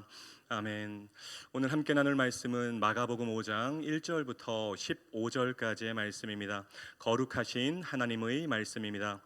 기도합니다. 아멘. 오늘 함께 나눌 말씀은 마가복음 5장 1절부터 15절까지의 말씀입니다. 거룩하신 하나님의 말씀입니다.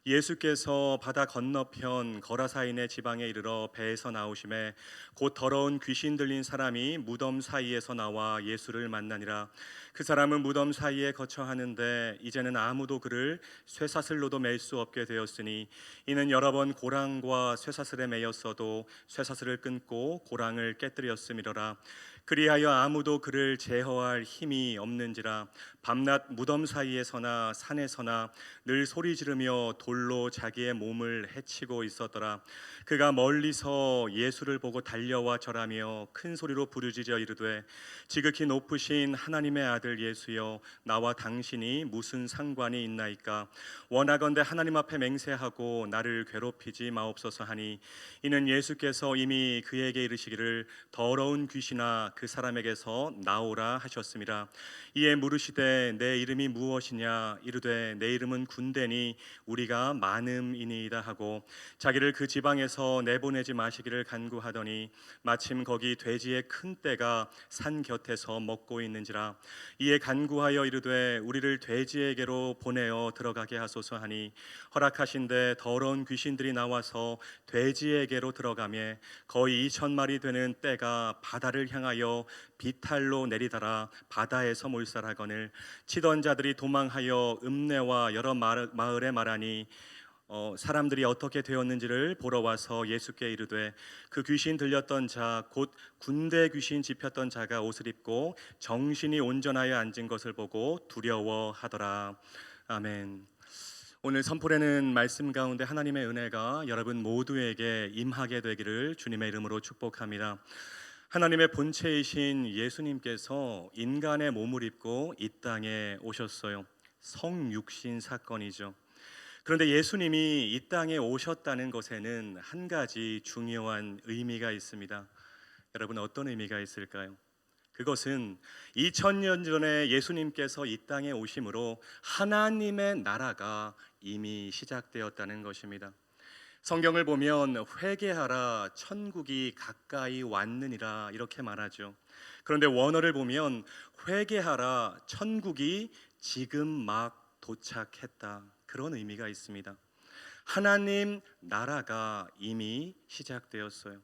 예수께서 바다 건너편 거라사인의 지방에 이르러 배에서 나오심에 곧 더러운 귀신 들린 사람이 무덤 사이에서 나와 예수를 만나니라. 그 사람은 무덤 사이에 거처하는데 이제는 아무도 그를 쇠사슬로도 맬 수 없게 되었으니 이는 여러 번 고랑과 쇠사슬에 매였어도 쇠사슬을 끊고 고랑을 깨뜨렸음이로라. 그리하여 아무도 그를 제어할 힘이 없는지라. 밤낮 무덤 사이에서나 산에서나 늘 소리 지르며 돌로 자기의 몸을 해치고 있었더라. 그가 멀리서 예수를 보고 달려와 절하며 큰 소리로 부르짖어 이르되 지극히 높으신 하나님의 아들 예수여, 나와 당신이 무슨 상관이 있나이까? 원하건대 하나님 앞에 맹세하고 나를 괴롭히지 마옵소서 하니, 이는 예수께서 이미 그에게 이르시기를 더러운 귀신아 그 사람에게서 나오라 하셨습니다. 이에 물으시되 내 이름이 무엇이냐? 이르되 내 이름은 군대니 우리가 많음이니이다 하고 자기를 그 지방에서 내보내지 마시기를 간구하더니 마침 거기 돼지의 큰 떼가 산 곁에서 먹고 있는지라. 이에 간구하여 이르되 우리를 돼지에게로 보내어 들어가게 하소서 하니 허락하신대 더러운 귀신들이 나와서 돼지에게로 들어가매 거의 2,000마리 되는 떼가 바다를 향하여 비탈로 내리다라 바다에서 몰살하거늘 치던 자들이 도망하여 읍내와 여러 마을에 말하니 사람들이 어떻게 되었는지를 보러 와서 예수께 이르되 그 귀신 들렸던 자 곧 군대 귀신 집혔던 자가 옷을 입고 정신이 온전하여 앉은 것을 보고 두려워하더라. 아멘. 오늘 선포되는 말씀 가운데 하나님의 은혜가 여러분 모두에게 임하게 되기를 주님의 이름으로 축복합니다. 하나님의 본체이신 예수님께서 인간의 몸을 입고 이 땅에 오셨어요. 성육신 사건이죠. 그런데 예수님이 이 땅에 오셨다는 것에는 한 가지 중요한 의미가 있습니다. 여러분, 어떤 의미가 있을까요? 그것은 2000년 전에 예수님께서 이 땅에 오심으로 하나님의 나라가 이미 시작되었다는 것입니다. 성경을 보면 회개하라 천국이 가까이 왔느니라 이렇게 말하죠. 그런데 원어를 보면 회개하라 천국이 지금 막 도착했다, 그런 의미가 있습니다. 하나님 나라가 이미 시작되었어요.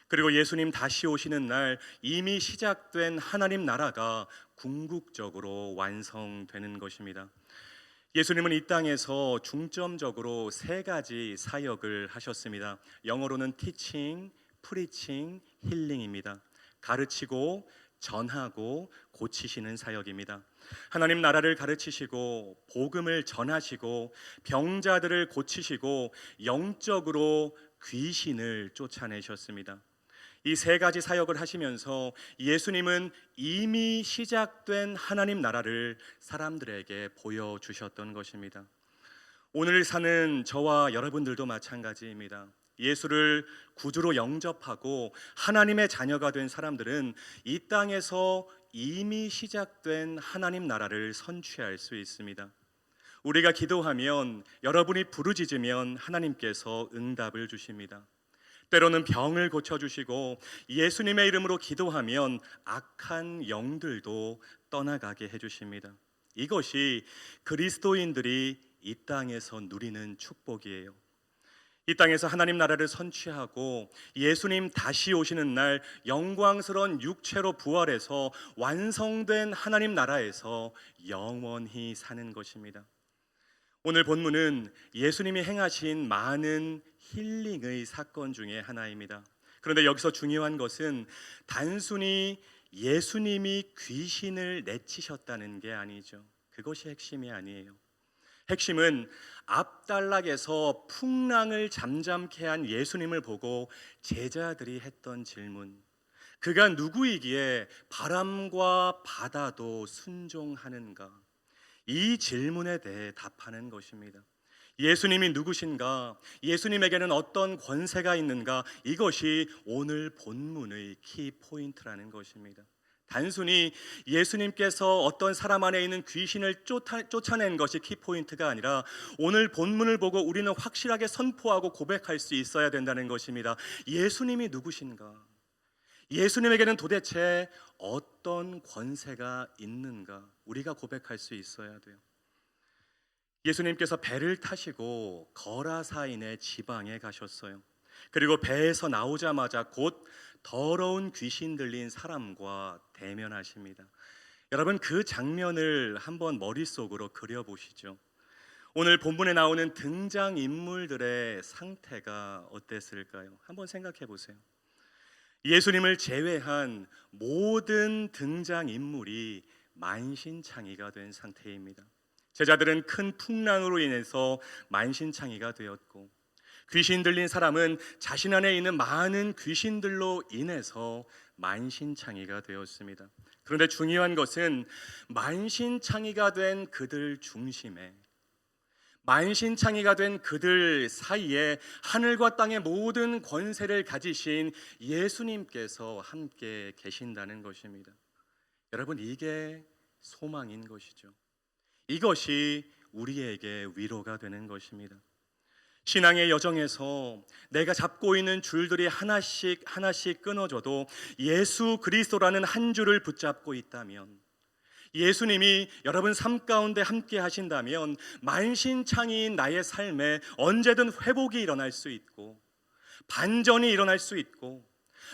그리고 예수님 다시 오시는 날 이미 시작된 하나님 나라가 궁극적으로 완성되는 것입니다. 예수님은 이 땅에서 중점적으로 세 가지 사역을 하셨습니다. 영어로는 teaching, preaching, healing입니다. 가르치고 전하고 고치시는 사역입니다. 하나님 나라를 가르치시고 복음을 전하시고 병자들을 고치시고 영적으로 귀신을 쫓아내셨습니다. 이 세 가지 사역을 하시면서 예수님은 이미 시작된 하나님 나라를 사람들에게 보여주셨던 것입니다. 오늘 사는 저와 여러분들도 마찬가지입니다. 예수를 구주로 영접하고 하나님의 자녀가 된 사람들은 이 땅에서 이미 시작된 하나님 나라를 선취할 수 있습니다. 우리가 기도하면, 여러분이 부르짖으면 하나님께서 응답을 주십니다. 때로는 병을 고쳐주시고 예수님의 이름으로 기도하면 악한 영들도 떠나가게 해주십니다. 이것이 그리스도인들이 이 땅에서 누리는 축복이에요. 이 땅에서 하나님 나라를 선취하고 예수님 다시 오시는 날 영광스러운 육체로 부활해서 완성된 하나님 나라에서 영원히 사는 것입니다. 오늘 본문은 예수님이 행하신 많은 힐링의 사건 중에 하나입니다. 그런데 여기서 중요한 것은 단순히 예수님이 귀신을 내치셨다는 게 아니죠. 그것이 핵심이 아니에요. 핵심은 앞단락에서 풍랑을 잠잠케 한 예수님을 보고 제자들이 했던 질문, 그가 누구이기에 바람과 바다도 순종하는가, 이 질문에 대해 답하는 것입니다. 예수님이 누구신가? 예수님에게는 어떤 권세가 있는가? 이것이 오늘 본문의 키포인트라는 것입니다. 단순히 예수님께서 어떤 사람 안에 있는 귀신을 쫓아낸 것이 키포인트가 아니라 오늘 본문을 보고 우리는 확실하게 선포하고 고백할 수 있어야 된다는 것입니다. 예수님이 누구신가? 예수님에게는 도대체 어떤 권세가 있는가 우리가 고백할 수 있어야 돼요. 예수님께서 배를 타시고 거라사인의 지방에 가셨어요. 그리고 배에서 나오자마자 곧 더러운 귀신 들린 사람과 대면하십니다. 여러분, 그 장면을 한번 머릿속으로 그려보시죠. 오늘 본문에 나오는 등장인물들의 상태가 어땠을까요? 한번 생각해 보세요. 예수님을 제외한 모든 등장인물이 만신창이가 된 상태입니다. 제자들은 큰 풍랑으로 인해서 만신창이가 되었고, 귀신 들린 사람은 자신 안에 있는 많은 귀신들로 인해서 만신창이가 되었습니다. 그런데 중요한 것은 만신창이가 된 그들 중심에, 만신창이가 된 그들 사이에 하늘과 땅의 모든 권세를 가지신 예수님께서 함께 계신다는 것입니다. 여러분, 이게 소망인 것이죠. 이것이 우리에게 위로가 되는 것입니다. 신앙의 여정에서 내가 잡고 있는 줄들이 하나씩 하나씩 끊어져도 예수 그리스도라는 한 줄을 붙잡고 있다면, 예수님이 여러분 삶 가운데 함께 하신다면 만신창이인 나의 삶에 언제든 회복이 일어날 수 있고 반전이 일어날 수 있고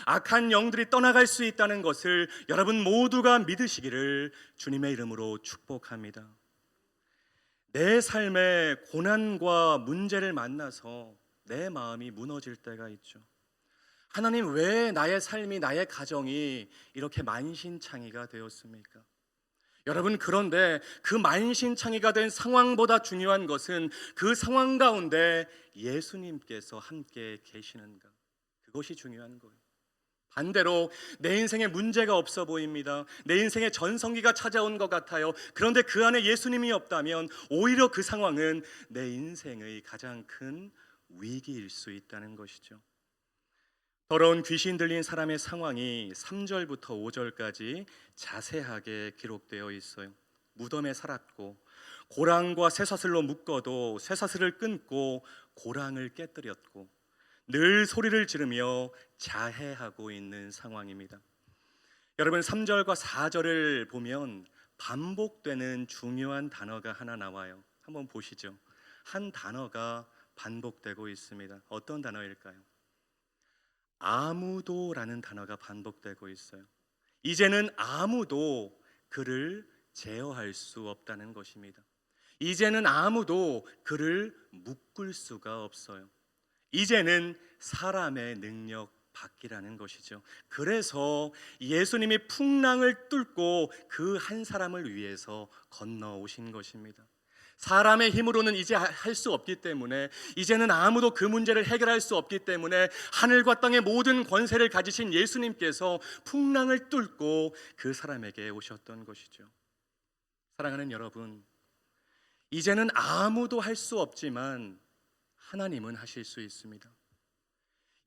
악한 영들이 떠나갈 수 있다는 것을 여러분 모두가 믿으시기를 주님의 이름으로 축복합니다. 내 삶의 고난과 문제를 만나서 내 마음이 무너질 때가 있죠. 하나님, 왜 나의 삶이, 나의 가정이 이렇게 만신창이가 되었습니까? 여러분, 그런데 그 만신창이가 된 상황보다 중요한 것은 그 상황 가운데 예수님께서 함께 계시는가, 그것이 중요한 거예요. 반대로 내 인생에 문제가 없어 보입니다. 내 인생에 전성기가 찾아온 것 같아요. 그런데 그 안에 예수님이 없다면 오히려 그 상황은 내 인생의 가장 큰 위기일 수 있다는 것이죠. 더러운 귀신 들린 사람의 상황이 3절부터 5절까지 자세하게 기록되어 있어요. 무덤에 살았고 고랑과 쇠사슬로 묶어도 쇠사슬을 끊고 고랑을 깨뜨렸고 늘 소리를 지르며 자해하고 있는 상황입니다. 여러분, 3절과 4절을 보면 반복되는 중요한 단어가 하나 나와요. 한번 보시죠. 한 단어가 반복되고 있습니다. 어떤 단어일까요? 아무도라는 단어가 반복되고 있어요. 이제는 아무도 그를 제어할 수 없다는 것입니다. 이제는 아무도 그를 묶을 수가 없어요. 이제는 사람의 능력 밖이라는 것이죠. 그래서 예수님이 풍랑을 뚫고 그 한 사람을 위해서 건너오신 것입니다. 사람의 힘으로는 이제 할 수 없기 때문에, 이제는 아무도 그 문제를 해결할 수 없기 때문에 하늘과 땅의 모든 권세를 가지신 예수님께서 풍랑을 뚫고 그 사람에게 오셨던 것이죠. 사랑하는 여러분, 이제는 아무도 할 수 없지만 하나님은 하실 수 있습니다.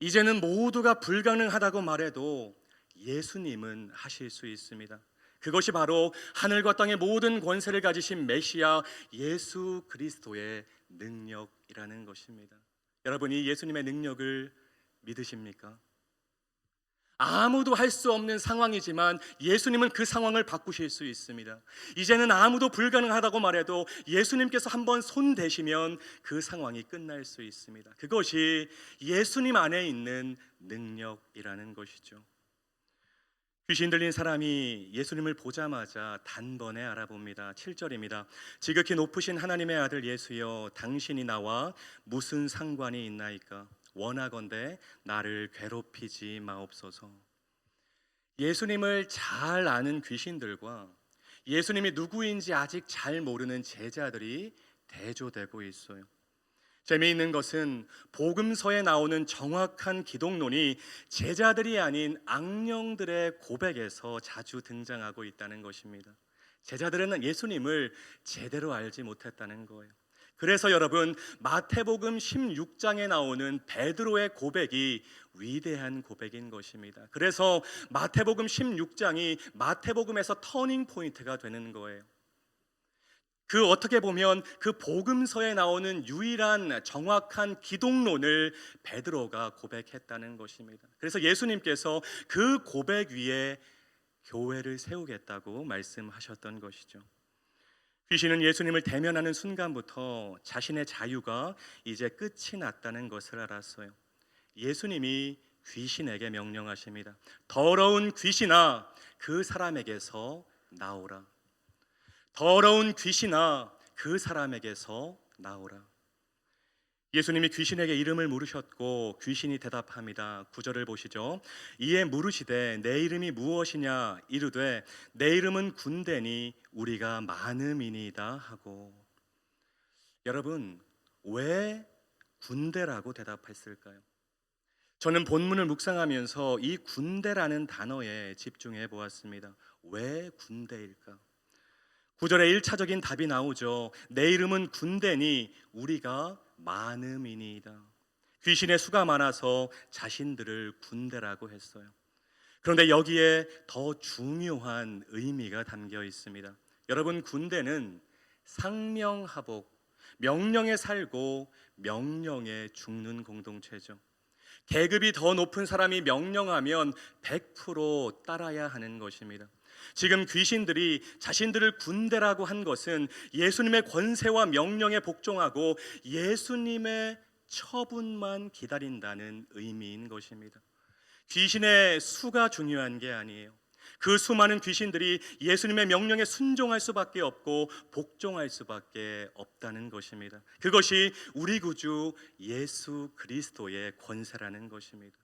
이제는 모두가 불가능하다고 말해도 예수님은 하실 수 있습니다. 그것이 바로 하늘과 땅의 모든 권세를 가지신 메시아 예수 그리스도의 능력이라는 것입니다. 여러분이 예수님의 능력을 믿으십니까? 아무도 할 수 없는 상황이지만 예수님은 그 상황을 바꾸실 수 있습니다. 이제는 아무도 불가능하다고 말해도 예수님께서 한번 손 대시면 그 상황이 끝날 수 있습니다. 그것이 예수님 안에 있는 능력이라는 것이죠. 귀신 들린 사람이 예수님을 보자마자 단번에 알아봅니다. 7절입니다. 지극히 높으신 하나님의 아들 예수여, 당신이 나와 무슨 상관이 있나이까? 원하건대 나를 괴롭히지 마옵소서. 예수님을 잘 아는 귀신들과 예수님이 누구인지 아직 잘 모르는 제자들이 대조되고 있어요. 재미있는 것은 복음서에 나오는 정확한 기독론이 제자들이 아닌 악령들의 고백에서 자주 등장하고 있다는 것입니다. 제자들은 예수님을 제대로 알지 못했다는 거예요. 그래서 여러분, 마태복음 16장에 나오는 베드로의 고백이 위대한 고백인 것입니다. 그래서 마태복음 16장이 마태복음에서 터닝 포인트가 되는 거예요. 그 어떻게 보면 그 복음서에 나오는 유일한 정확한 기독론을 베드로가 고백했다는 것입니다. 그래서 예수님께서 그 고백 위에 교회를 세우겠다고 말씀하셨던 것이죠. 귀신은 예수님을 대면하는 순간부터 자신의 자유가 이제 끝이 났다는 것을 알았어요. 예수님이 귀신에게 명령하십니다. 더러운 귀신아, 그 사람에게서 나오라. 더러운 귀신아, 그 사람에게서 나오라. 예수님이 귀신에게 이름을 물으셨고 귀신이 대답합니다. 9절을 보시죠. 이에 물으시되 내 이름이 무엇이냐 이르되 내 이름은 군대니 우리가 많음이니이다 하고. 여러분, 왜 군대라고 대답했을까요? 저는 본문을 묵상하면서 이 군대라는 단어에 집중해 보았습니다. 왜 군대일까? 9절에 1차적인 답이 나오죠. 내 이름은 군대니 우리가 많음이니이다. 귀신의 수가 많아서 자신들을 군대라고 했어요. 그런데 여기에 더 중요한 의미가 담겨 있습니다. 여러분, 군대는 상명하복, 명령에 살고 명령에 죽는 공동체죠. 계급이 더 높은 사람이 명령하면 100% 따라야 하는 것입니다. 지금 귀신들이 자신들을 군대라고 한 것은 예수님의 권세와 명령에 복종하고 예수님의 처분만 기다린다는 의미인 것입니다. 귀신의 수가 중요한 게 아니에요. 그 수많은 귀신들이 예수님의 명령에 순종할 수밖에 없고 복종할 수밖에 없다는 것입니다. 그것이 우리 구주 예수 그리스도의 권세라는 것입니다.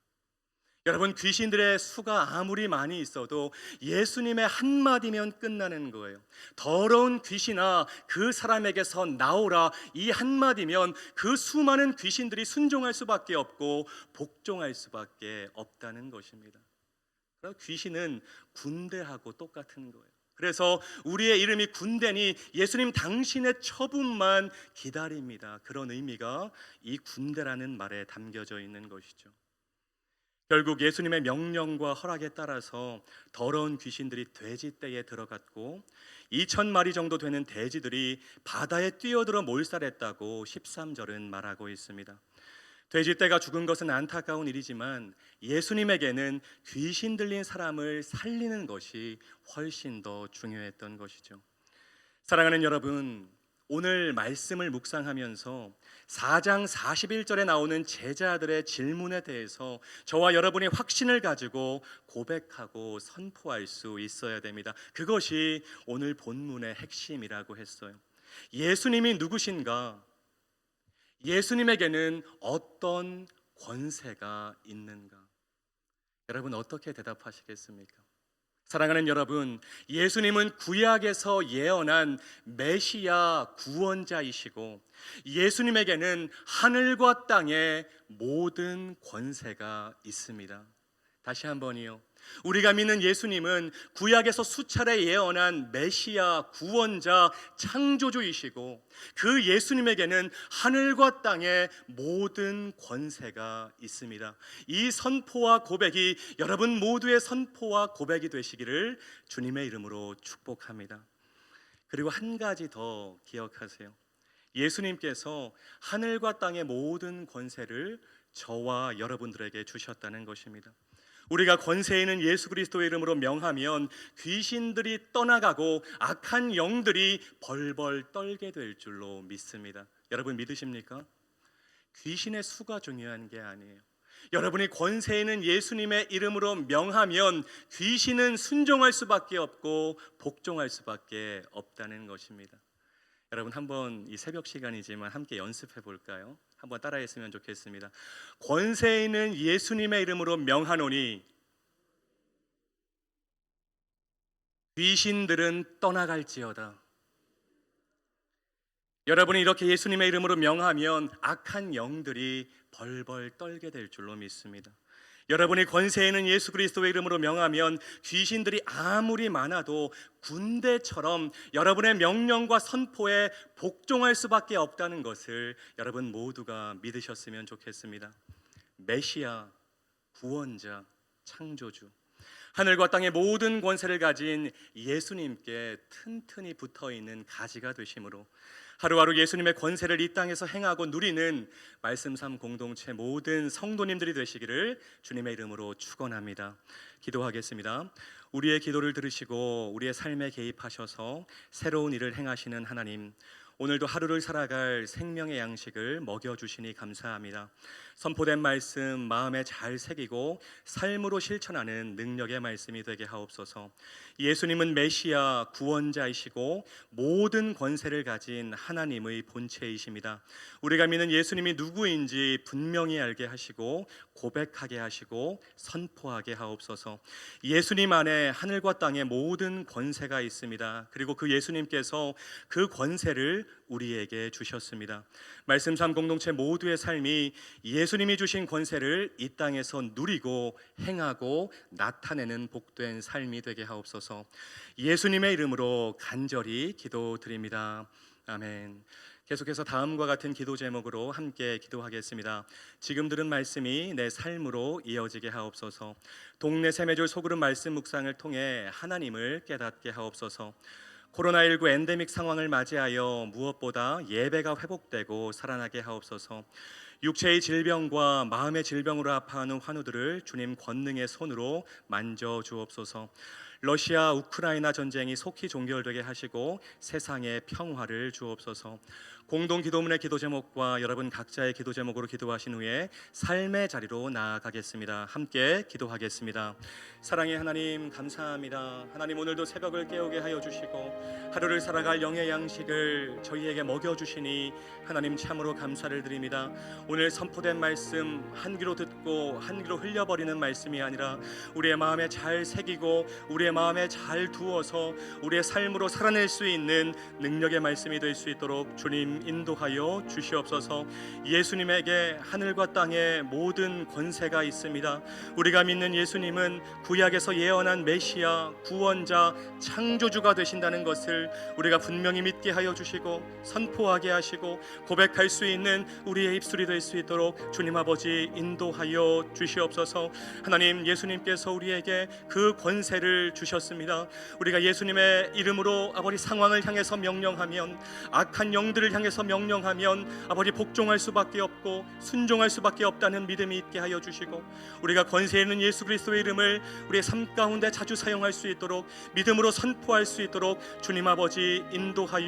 여러분, 귀신들의 수가 아무리 많이 있어도 예수님의 한마디면 끝나는 거예요. 더러운 귀신아, 그 사람에게서 나오라, 이 한마디면 그 수많은 귀신들이 순종할 수밖에 없고 복종할 수밖에 없다는 것입니다. 귀신은 군대하고 똑같은 거예요. 그래서 우리의 이름이 군대니 예수님 당신의 처분만 기다립니다. 그런 의미가 이 군대라는 말에 담겨져 있는 것이죠. 결국 예수님의 명령과 허락에 따라서 더러운 귀신들이 돼지떼에 들어갔고 2,000마리 정도 되는 돼지들이 바다에 뛰어들어 몰살했다고 13절은 말하고 있습니다. 돼지떼가 죽은 것은 안타까운 일이지만 예수님에게는 귀신 들린 사람을 살리는 것이 훨씬 더 중요했던 것이죠. 사랑하는 여러분, 오늘 말씀을 묵상하면서 4장 41절에 나오는 제자들의 질문에 대해서 저와 여러분이 확신을 가지고 고백하고 선포할 수 있어야 됩니다. 그것이 오늘 본문의 핵심이라고 했어요. 예수님이 누구신가? 예수님에게는 어떤 권세가 있는가? 여러분, 어떻게 대답하시겠습니까? 사랑하는 여러분, 예수님은 구약에서 예언한 메시아 구원자이시고 예수님에게는 하늘과 땅의 모든 권세가 있습니다. 다시 한번이요. 우리가 믿는 예수님은 구약에서 수차례 예언한 메시아 구원자 창조주이시고 그 예수님에게는 하늘과 땅의 모든 권세가 있습니다. 이 선포와 고백이 여러분 모두의 선포와 고백이 되시기를 주님의 이름으로 축복합니다. 그리고 한 가지 더 기억하세요. 예수님께서 하늘과 땅의 모든 권세를 저와 여러분들에게 주셨다는 것입니다. 우리가 권세 있는 예수 그리스도의 이름으로 명하면 귀신들이 떠나가고 악한 영들이 벌벌 떨게 될 줄로 믿습니다. 여러분 믿으십니까? 귀신의 수가 중요한 게 아니에요. 여러분이 권세 있는 예수님의 이름으로 명하면 귀신은 순종할 수밖에 없고 복종할 수밖에 없다는 것입니다. 여러분 한번 이 새벽 시간이지만 함께 연습해 볼까요? 한번 따라했으면 좋겠습니다. 권세 있는 예수님의 이름으로 명하노니 귀신들은 떠나갈지어다. 여러분이 이렇게 예수님의 이름으로 명하면 악한 영들이 벌벌 떨게 될 줄로 믿습니다. 여러분이 권세 있는 예수 그리스도의 이름으로 명하면 귀신들이 아무리 많아도 군대처럼 여러분의 명령과 선포에 복종할 수밖에 없다는 것을 여러분 모두가 믿으셨으면 좋겠습니다. 메시아, 구원자, 창조주, 하늘과 땅의 모든 권세를 가진 예수님께 튼튼히 붙어있는 가지가 되심으로 하루하루 예수님의 권세를 이 땅에서 행하고 누리는 말씀 삶 공동체 모든 성도님들이 되시기를 주님의 이름으로 축원합니다. 기도하겠습니다. 우리의 기도를 들으시고 우리의 삶에 개입하셔서 새로운 일을 행하시는 하나님, 오늘도 하루를 살아갈 생명의 양식을 먹여주시니 감사합니다. 선포된 말씀 마음에 잘 새기고 삶으로 실천하는 능력의 말씀이 되게 하옵소서. 예수님은 메시아 구원자이시고 모든 권세를 가진 하나님의 본체이십니다. 우리가 믿는 예수님이 누구인지 분명히 알게 하시고 고백하게 하시고 선포하게 하옵소서. 예수님 안에 하늘과 땅의 모든 권세가 있습니다. 그리고 그 예수님께서 그 권세를 우리에게 주셨습니다. 말씀 삶 공동체 모두의 삶이 예수님이 주신 권세를 이 땅에서 누리고 행하고 나타내는 복된 삶이 되게 하옵소서. 예수님의 이름으로 간절히 기도드립니다. 아멘. 계속해서 다음과 같은 기도 제목으로 함께 기도하겠습니다. 지금 들은 말씀이 내 삶으로 이어지게 하옵소서. 동네 세매줄 소그룹 말씀 묵상을 통해 하나님을 깨닫게 하옵소서. 코로나19 엔데믹 상황을 맞이하여 무엇보다 예배가 회복되고 살아나게 하옵소서. 육체의 질병과 마음의 질병으로 아파하는 환우들을 주님 권능의 손으로 만져 주옵소서. 러시아 우크라이나 전쟁이 속히 종결되게 하시고 세상에 평화를 주옵소서. 공동 기도문의 기도 제목과 여러분 각자의 기도 제목으로 기도하신 후에 삶의 자리로 나아가겠습니다. 함께 기도하겠습니다. 사랑의 하나님, 감사합니다. 하나님, 오늘도 새벽을 깨우게 하여 주시고 하루를 살아갈 영의 양식을 저희에게 먹여주시니 하나님 참으로 감사를 드립니다. 오늘 선포된 말씀 한 귀로 듣고 한 귀로 흘려버리는 말씀이 아니라 우리의 마음에 잘 새기고 우리의 마음에 잘 두어서 우리의 삶으로 살아낼 수 있는 능력의 말씀이 될 수 있도록 주님 인도하여 주시옵소서. 예수님에게 하늘과 땅의 모든 권세가 있습니다. 우리가 믿는 예수님은 구약에서 예언한 메시아, 구원자, 창조주가 되신다는 것을 우리가 분명히 믿게 하여 주시고 선포하게 하시고 고백할 수 있는 우리의 입술이 될 수 있도록 주님 아버지 인도하여 주시옵소서. 하나님, 예수님께서 우리에게 그 권세를 주셨습니다. 우리가 예수님의 이름으로 아버지 상황을 향해서 명령하면, 악한 영들을 향해서 명령하면 아버지 복종할 수밖에 없고 순종할 수밖에 없다는 믿음이 있게 하여 주시고, 우리가 권세 있는 예수 그리스도의 이름을 우리의 삶 가운데 자주 사용할 수 있도록 믿음으로 선포할 수 있도록 주님 아버지 인도하여